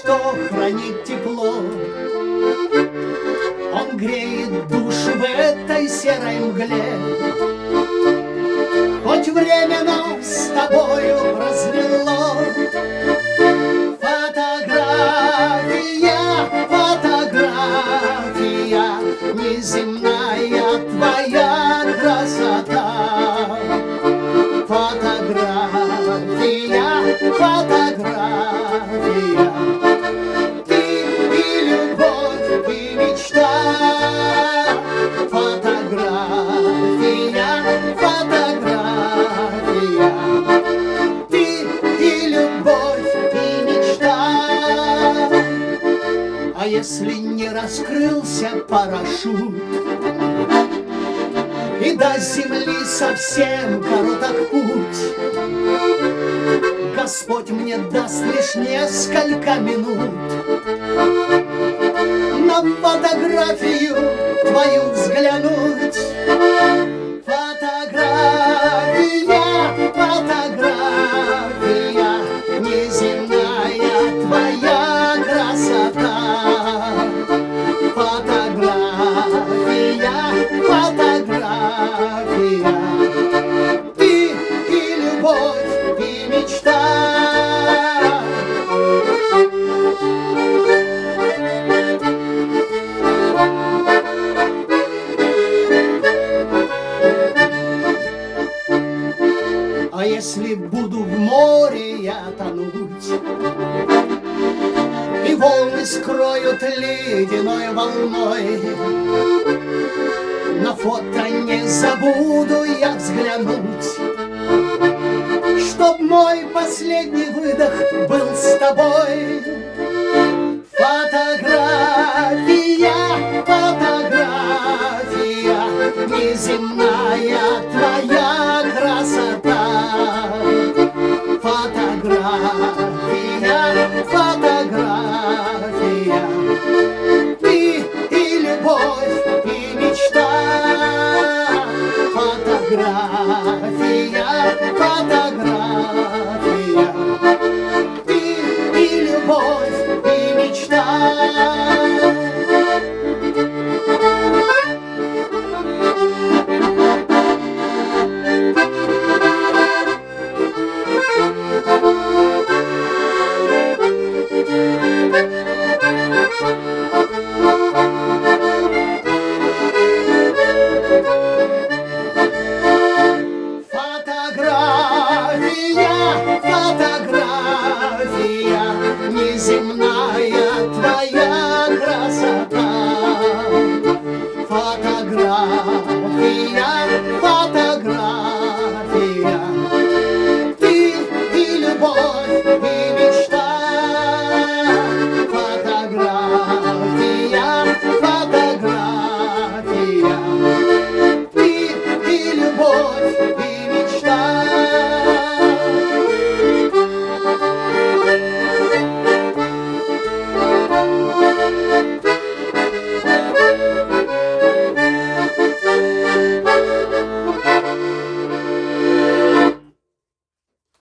что хранит тепло. Он греет душу в этой серой мгле. Хоть время нас с тобою развело. Фотография, фотография, неземная твоя красота. Фотография, фотография, ты и любовь, и мечта. Фотография, фотография, ты и любовь, и мечта. А если не раскрылся парашют, и до земли совсем короток путь, Господь мне даст лишь несколько минут на фотографию твою взглянуть. Фотография, фотография, неземная твоя красота. Фотография, фотография, ты и любовь, и мечта. А если буду в море я тонуть, и волны скроют ледяной волной, на фото не забуду я взглянуть, чтоб мой последний выдох был с тобой. Фото